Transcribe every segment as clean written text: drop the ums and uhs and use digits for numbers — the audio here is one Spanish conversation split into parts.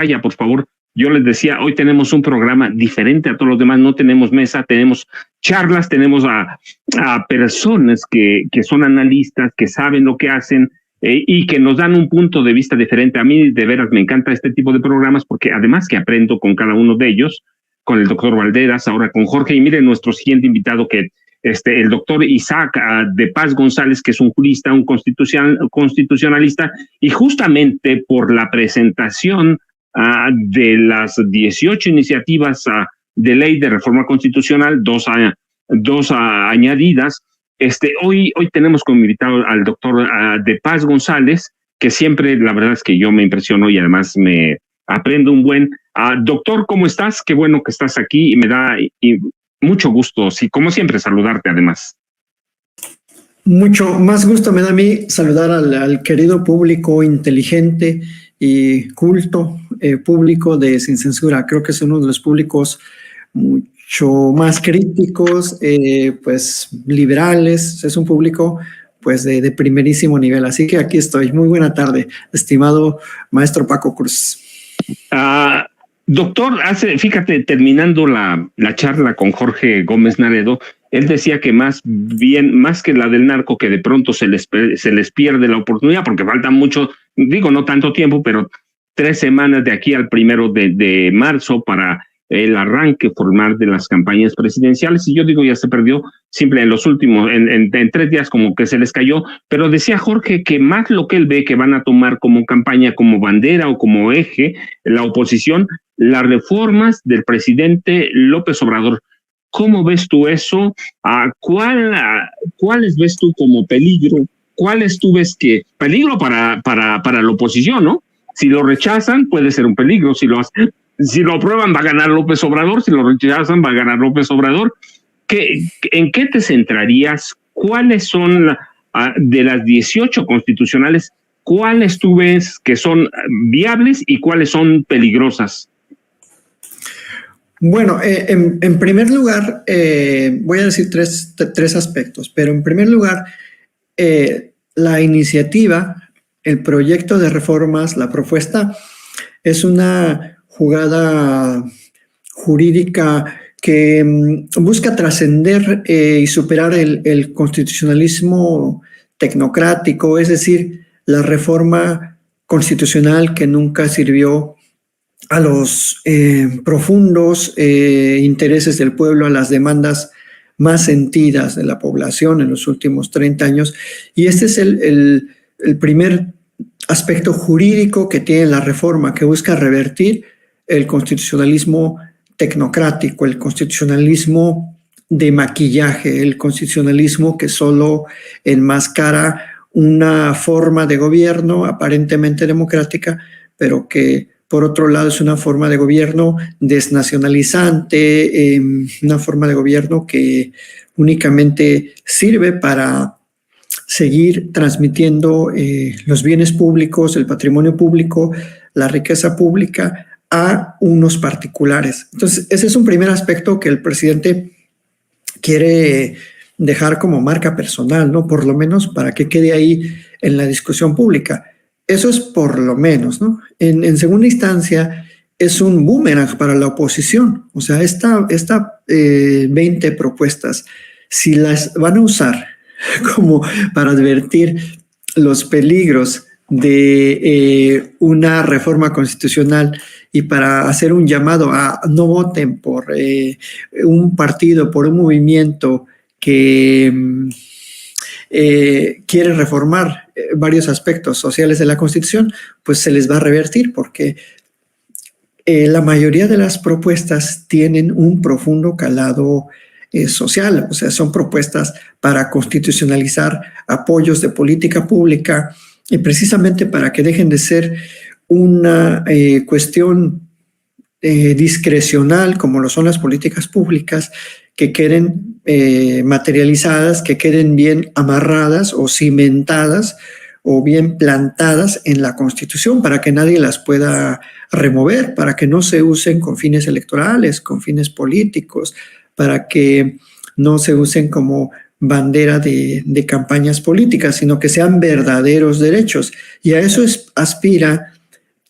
pantalla, por favor. Yo les decía, hoy tenemos un programa diferente a todos los demás, no tenemos mesa, tenemos charlas, tenemos a personas que son analistas, que saben lo que hacen y que nos dan un punto de vista diferente. A mí de veras me encanta este tipo de programas porque además que aprendo con cada uno de ellos, con el doctor Valderas, ahora con Jorge, y miren nuestro siguiente invitado que el doctor Isaac de Paz González, que es un jurista, un constitucionalista, y justamente por la presentación de las 18 iniciativas de ley de reforma constitucional, dos añadidas, hoy tenemos como invitado al doctor de Paz González, que siempre, la verdad es que yo me impresiono y además me aprendo un buen. Doctor, ¿cómo estás? Qué bueno que estás aquí y me da mucho gusto, sí, como siempre, saludarte además. Mucho más gusto me da a mí saludar al querido público inteligente y culto público de Sin Censura. Creo que es uno de los públicos mucho más críticos, pues liberales. Es un público pues de primerísimo nivel. Así que aquí estoy. Muy buena tarde, estimado maestro Paco Cruz. Doctor, fíjate, terminando la charla con Jorge Gómez Naredo, él decía que más que la del narco, que de pronto se les pierde la oportunidad, porque falta mucho, digo, no tanto tiempo, pero 3 semanas de aquí al 1 de marzo para el arranque formal de las campañas presidenciales, y yo digo, ya se perdió, simple en los últimos, en 3 días como que se les cayó, pero decía Jorge que más lo que él ve que van a tomar como campaña, como bandera o como eje, la oposición, las reformas del presidente López Obrador. ¿Cómo ves tú eso? ¿Cuáles ves tú como peligro? ¿Cuáles tú ves que peligro para la oposición, ¿no? Si lo rechazan, puede ser un peligro. Si lo aprueban, va a ganar López Obrador. Si lo rechazan, va a ganar López Obrador. ¿En qué te centrarías? ¿Cuáles son de las 18 constitucionales? ¿Cuáles tú ves que son viables y cuáles son peligrosas? Bueno, en primer lugar, voy a decir tres aspectos, pero en primer lugar, la iniciativa, el proyecto de reformas, la propuesta, es una jugada jurídica que busca trascender y superar el constitucionalismo tecnocrático, es decir, la reforma constitucional que nunca sirvió a los profundos intereses del pueblo, a las demandas más sentidas de la población en los últimos 30 años. Y este es el primer aspecto jurídico que tiene la reforma, que busca revertir el constitucionalismo tecnocrático, el constitucionalismo de maquillaje, el constitucionalismo que solo enmascara una forma de gobierno aparentemente democrática, pero que por otro lado es una forma de gobierno desnacionalizante, una forma de gobierno que únicamente sirve para seguir transmitiendo los bienes públicos, el patrimonio público, la riqueza pública a unos particulares. Entonces, ese es un primer aspecto que el presidente quiere dejar como marca personal, ¿no? Por lo menos para que quede ahí en la discusión pública. Eso es por lo menos, ¿no? En segunda instancia, es un boomerang para la oposición. O sea, esta 20 propuestas, si las van a usar como para advertir los peligros de una reforma constitucional y para hacer un llamado a no voten por un partido, por un movimiento que quiere reformar varios aspectos sociales de la Constitución, pues se les va a revertir porque la mayoría de las propuestas tienen un profundo calado social, o sea, son propuestas para constitucionalizar apoyos de política pública y precisamente para que dejen de ser una cuestión discrecional como lo son las políticas públicas, que queden materializadas, que queden bien amarradas o cimentadas o bien plantadas en la Constitución para que nadie las pueda remover, para que no se usen con fines electorales, con fines políticos, para que no se usen como bandera de campañas políticas, sino que sean verdaderos derechos. Y a eso aspira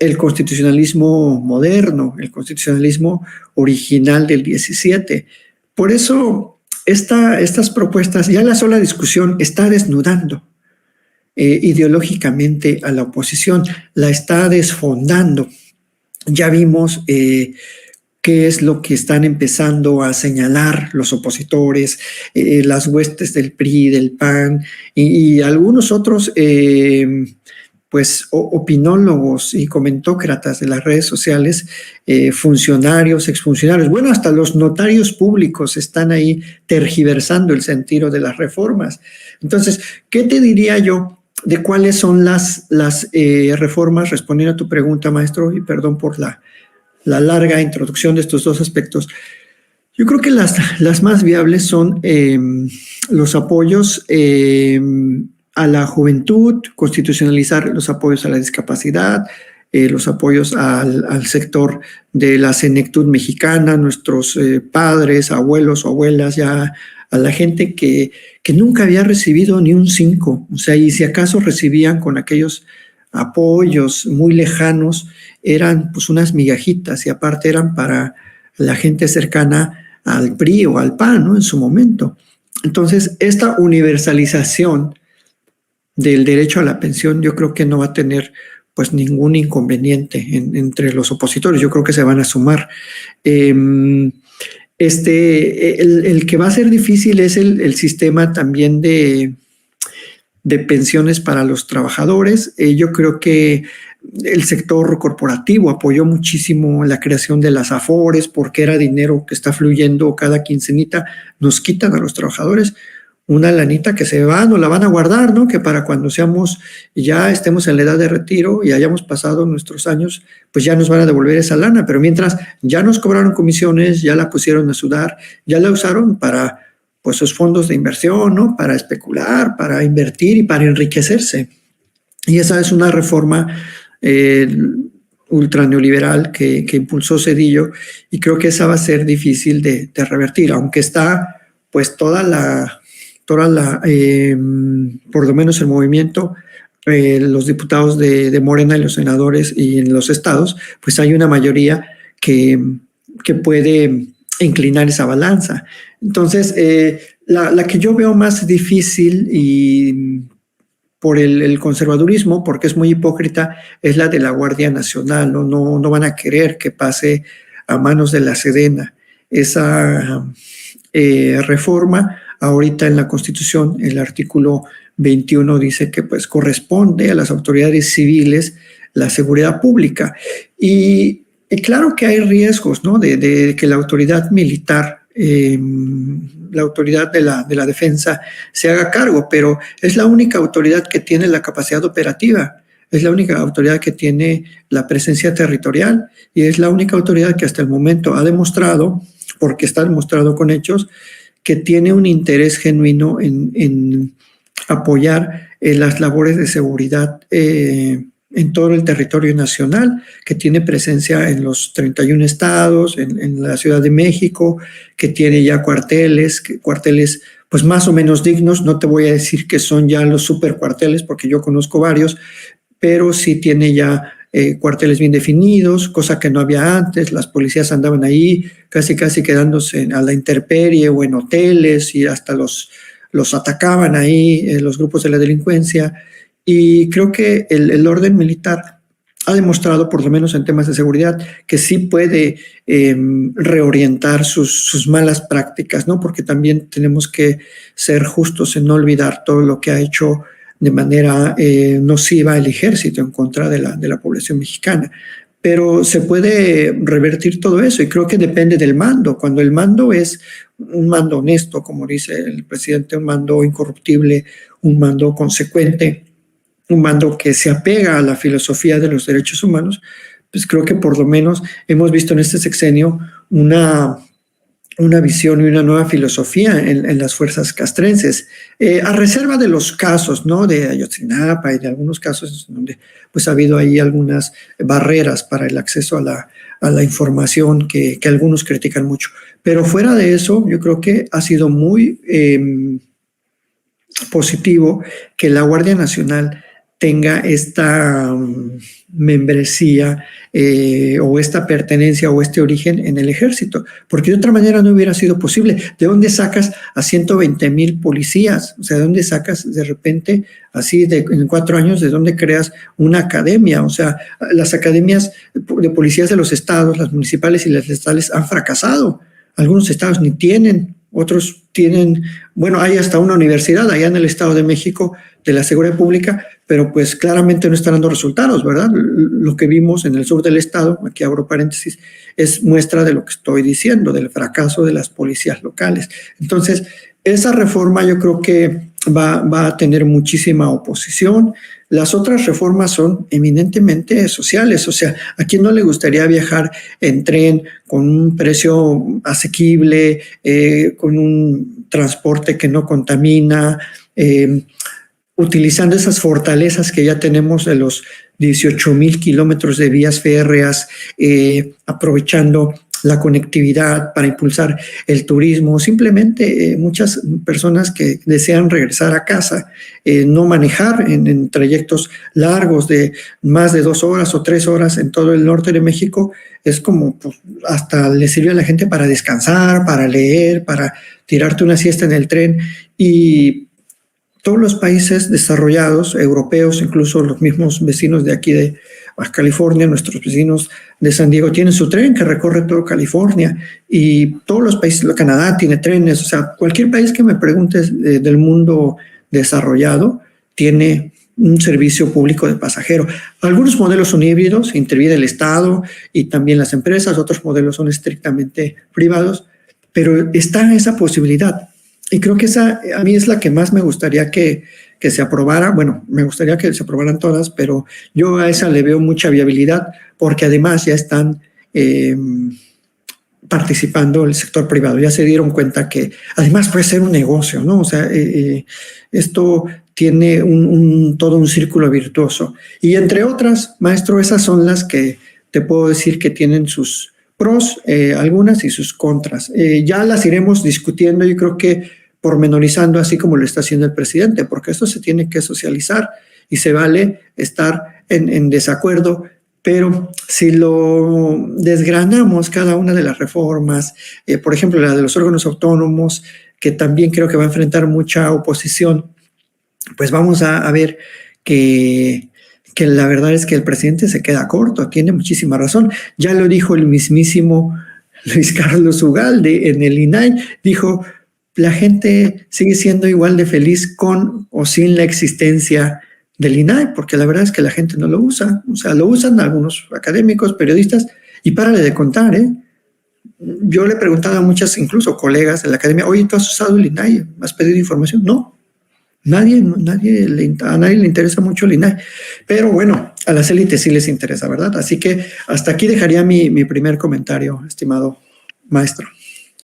el constitucionalismo moderno, el constitucionalismo original del 17. Por eso estas propuestas, ya la sola discusión está desnudando ideológicamente a la oposición, la está desfondando. Ya vimos qué es lo que están empezando a señalar los opositores, las huestes del PRI, del PAN y algunos otros pues opinólogos y comentócratas de las redes sociales, funcionarios, exfuncionarios, bueno, hasta los notarios públicos están ahí tergiversando el sentido de las reformas. Entonces, ¿qué te diría yo de cuáles son las reformas? Respondiendo a tu pregunta, maestro, y perdón por la larga introducción de estos dos aspectos. Yo creo que las más viables son los apoyos a la juventud, constitucionalizar los apoyos a la discapacidad, los apoyos al sector de la senectud mexicana, nuestros padres, abuelos o abuelas, ya a la gente que nunca había recibido ni un 5, o sea, y si acaso recibían con aquellos apoyos muy lejanos, eran pues unas migajitas y aparte eran para la gente cercana al PRI o al PAN, ¿no? En su momento. Entonces, esta universalización del derecho a la pensión yo creo que no va a tener pues ningún inconveniente entre los opositores. Yo creo que se van a sumar. El que va a ser difícil es el sistema también de pensiones para los trabajadores. Yo creo que el sector corporativo apoyó muchísimo la creación de las AFORES porque era dinero que está fluyendo cada quincenita. Nos quitan a los trabajadores una lanita que se va, nos la van a guardar, ¿no? Que para cuando ya estemos en la edad de retiro y hayamos pasado nuestros años, pues ya nos van a devolver esa lana. Pero mientras ya nos cobraron comisiones, ya la pusieron a sudar, ya la usaron para pues sus fondos de inversión, ¿no? Para especular, para invertir y para enriquecerse. Y esa es una reforma ultra neoliberal que impulsó Zedillo y creo que esa va a ser difícil de revertir, aunque está pues toda la por lo menos el movimiento, los diputados de Morena y los senadores y en los estados, pues hay una mayoría que puede inclinar esa balanza. Entonces, la que yo veo más difícil y por el conservadurismo, porque es muy hipócrita, es la de la Guardia Nacional. No van a querer que pase a manos de la Sedena. Esa reforma, ahorita en la Constitución, el artículo 21 dice que pues corresponde a las autoridades civiles la seguridad pública. Y claro que hay riesgos, ¿no? De que la autoridad militar, la autoridad de la defensa se haga cargo, pero es la única autoridad que tiene la capacidad operativa, es la única autoridad que tiene la presencia territorial y es la única autoridad que hasta el momento ha demostrado, porque está demostrado con hechos, que tiene un interés genuino en apoyar las labores de seguridad en todo el territorio nacional, que tiene presencia en los 31 estados, en la Ciudad de México, que tiene ya cuarteles pues más o menos dignos. No te voy a decir que son ya los super cuarteles, porque yo conozco varios, pero sí tiene ya cuarteles bien definidos, cosa que no había antes. Las policías andaban ahí casi quedándose a la intemperie o en hoteles y hasta los atacaban ahí los grupos de la delincuencia. Y creo que el orden militar ha demostrado, por lo menos en temas de seguridad, que sí puede reorientar sus malas prácticas, ¿no? Porque también tenemos que ser justos en no olvidar todo lo que ha hecho de manera nociva el ejército en contra de la población mexicana. Pero se puede revertir todo eso y creo que depende del mando. Cuando el mando es un mando honesto, como dice el presidente, un mando incorruptible, un mando consecuente, un mando que se apega a la filosofía de los derechos humanos, pues creo que por lo menos hemos visto en este sexenio una visión y una nueva filosofía en las fuerzas castrenses, a reserva de los casos, ¿no? De Ayotzinapa y de algunos casos donde pues ha habido ahí algunas barreras para el acceso a la información que algunos critican mucho. Pero fuera de eso, yo creo que ha sido muy positivo que la Guardia Nacional tenga esta membresía o esta pertenencia o este origen en el ejército, porque de otra manera no hubiera sido posible. ¿De dónde sacas a 120,000 policías? O sea, ¿de dónde sacas de repente, así en 4 años, de dónde creas una academia? O sea, las academias de policías de los estados, las municipales y las estatales han fracasado. Algunos estados ni tienen, otros tienen, bueno, hay hasta una universidad allá en el Estado de México de la Seguridad Pública, pero pues claramente no están dando resultados, ¿verdad? Lo que vimos en el sur del estado, aquí abro paréntesis, es muestra de lo que estoy diciendo, del fracaso de las policías locales. Entonces, esa reforma yo creo que va a tener muchísima oposición. Las otras reformas son eminentemente sociales, o sea, ¿a quién no le gustaría viajar en tren con un precio asequible, con un transporte que no contamina, utilizando esas fortalezas que ya tenemos de los 18,000 kilómetros de vías férreas, aprovechando la conectividad para impulsar el turismo, simplemente muchas personas que desean regresar a casa, no manejar en trayectos largos de más de 2 horas o 3 horas en todo el norte de México, es como pues, hasta le sirve a la gente para descansar, para leer, para tirarte una siesta en el tren. Y todos los países desarrollados, europeos, incluso los mismos vecinos de aquí de Baja California, nuestros vecinos de San Diego, tienen su tren que recorre todo California, y todos los países, Canadá tiene trenes, o sea, cualquier país que me preguntes del mundo desarrollado tiene un servicio público de pasajero. Algunos modelos son híbridos, interviene el Estado y también las empresas, otros modelos son estrictamente privados, pero está esa posibilidad. Y creo que esa a mí es la que más me gustaría que se aprobara. Bueno, me gustaría que se aprobaran todas, pero yo a esa le veo mucha viabilidad porque además ya están participando el sector privado. Ya se dieron cuenta que además puede ser un negocio, ¿no? O sea, esto tiene todo un círculo virtuoso. Y entre otras, maestro, esas son las que te puedo decir que tienen sus pros, algunas, y sus contras. Ya las iremos discutiendo, yo creo que pormenorizando, así como lo está haciendo el presidente, porque esto se tiene que socializar y se vale estar en desacuerdo, pero si lo desgranamos cada una de las reformas, por ejemplo, la de los órganos autónomos, que también creo que va a enfrentar mucha oposición, pues vamos a ver que la verdad es que el presidente se queda corto, tiene muchísima razón. Ya lo dijo el mismísimo Luis Carlos Ugalde en el INAI, dijo, la gente sigue siendo igual de feliz con o sin la existencia del INAI, porque la verdad es que la gente no lo usa. O sea, lo usan algunos académicos, periodistas, y párale de contar, ¿eh? Yo le preguntaba a muchas, incluso colegas de la academia, oye, ¿tú has usado el INAI? ¿Has pedido información? No. A nadie le interesa mucho el INAI. Pero bueno, a las élites sí les interesa, ¿verdad? Así que hasta aquí dejaría mi primer comentario, estimado maestro.